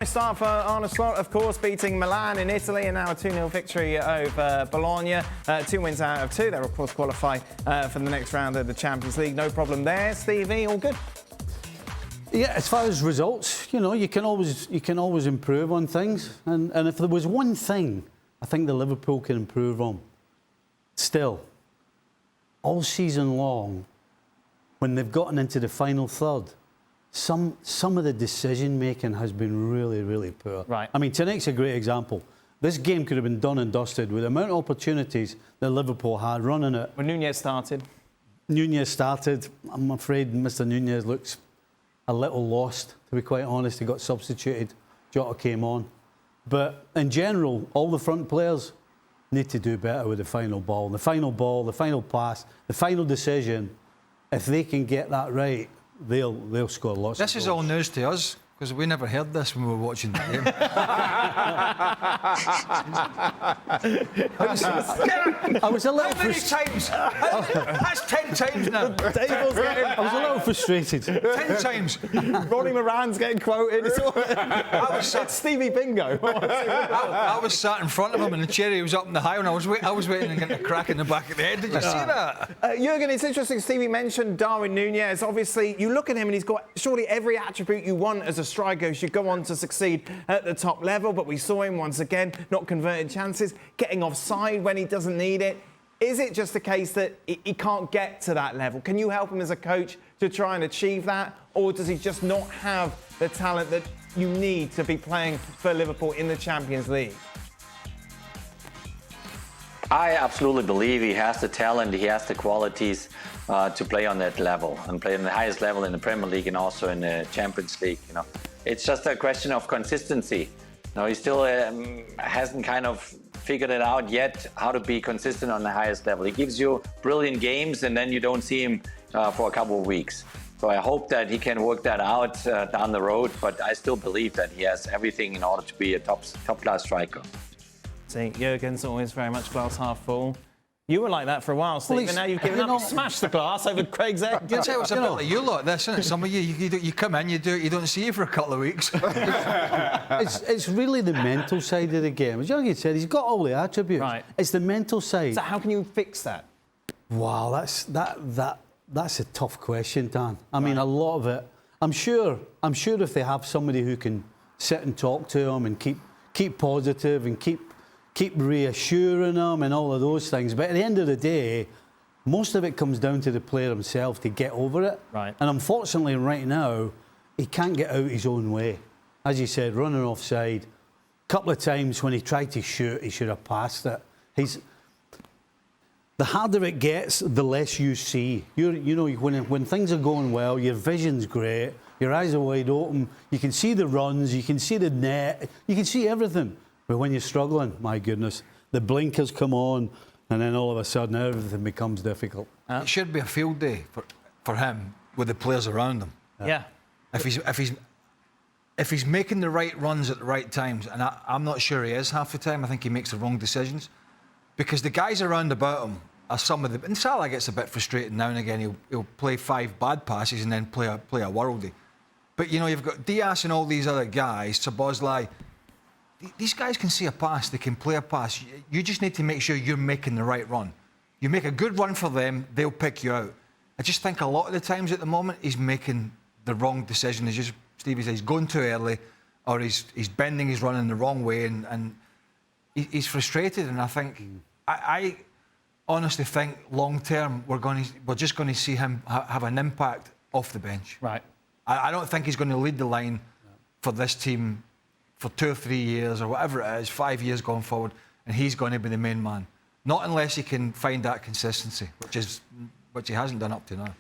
Start for Arne Slot, of course, beating Milan in Italy, and now a 2-0 victory over Bologna. 2 wins out of 2. They'll, of course, qualify for the next round of the Champions League. No problem there. Stevie, all good? Yeah, as far as results, you can always improve on things. And if there was one thing I think the Liverpool can improve on, still, all season long, when they've gotten into the final third, some of the decision-making has been really, really poor. Right. I mean, tonight's a great example. This game could have been done and dusted with the amount of opportunities that Liverpool had running it. When Nunez started. I'm afraid Mr. Nunez looks a little lost, to be quite honest. He got substituted. Jota came on. But in general, all the front players need to do better with the final ball. The final ball, the final pass, the final decision. If they can get that right, they'll score lots of goals. This is all news to us, because we never heard this when we were watching the game. I was a little How many times? That's 10 times now. I was a little frustrated. 10 times. Ronnie Moran's getting quoted. It's Stevie Bingo. I was sat in front of him and the cherry was up in the high, and I was waiting to get a crack in the back of the head. Did you see that? Jurgen, it's interesting. Stevie mentioned Darwin Nunez. Obviously, you look at him and he's got surely every attribute you want as a striker should go on to succeed at the top level. But we saw him once again not converting chances, getting offside when he doesn't need it. Is it just a case that he can't get to that level? Can you help him as a coach to try and achieve that? Or does he just not have the talent that you need to be playing for Liverpool in the Champions League? I absolutely believe he has the talent, he has the qualities to play on that level and play on the highest level in the Premier League and also in the Champions League. It's just a question of consistency. He still hasn't kind of figured it out yet how to be consistent on the highest level. He gives you brilliant games and then you don't see him for a couple of weeks. So I hope that he can work that out down the road, but I still believe that he has everything in order to be a top-class striker. See, Jurgen's always very much glass half full. You were like that for a while, Steve, and now you've given up. You smashed the glass over Craig's head. You tell it's a bit like you lot, this, isn't it? Some of you come in, you do it, you don't see you for a couple of weeks. It's really the mental side of the game. As Jurgen said, he's got all the attributes. Right. It's the mental side. So how can you fix that? Wow, that's a tough question, Dan. I mean, a lot of it. I'm sure if they have somebody who can sit and talk to him and keep positive and keep reassuring them and all of those things. But at the end of the day, most of it comes down to the player himself to get over it. Right. And unfortunately, right now, he can't get out his own way. As you said, running offside. A couple of times when he tried to shoot, he should have passed it. The harder it gets, the less you see. When things are going well, your vision's great, your eyes are wide open, you can see the runs, you can see the net, you can see everything. But when you're struggling, my goodness, the blinkers come on, and then all of a sudden everything becomes difficult. It should be a field day for him with the players around him. Yeah. If he's making the right runs at the right times, and I'm not sure he is half the time, I think he makes the wrong decisions, because the guys around about him are some of the. And Salah gets a bit frustrated now and again. He'll play 5 bad passes and then play a worldie. But you've got Diaz and all these other guys, Szoboszlai. These guys can see a pass, they can play a pass. You just need to make sure you're making the right run. You make a good run for them, they'll pick you out. I just think a lot of the times at the moment, he's making the wrong decision. As just Stevie says, he's going too early, or he's bending his run in the wrong way, and he's frustrated. And I think, I honestly think long term, we're just going to see him have an impact off the bench. Right. I don't think he's going to lead the line for this team for 2 or 3 years or whatever it is, 5 years going forward, and he's going to be the main man. Not unless he can find that consistency, which he hasn't done up to now.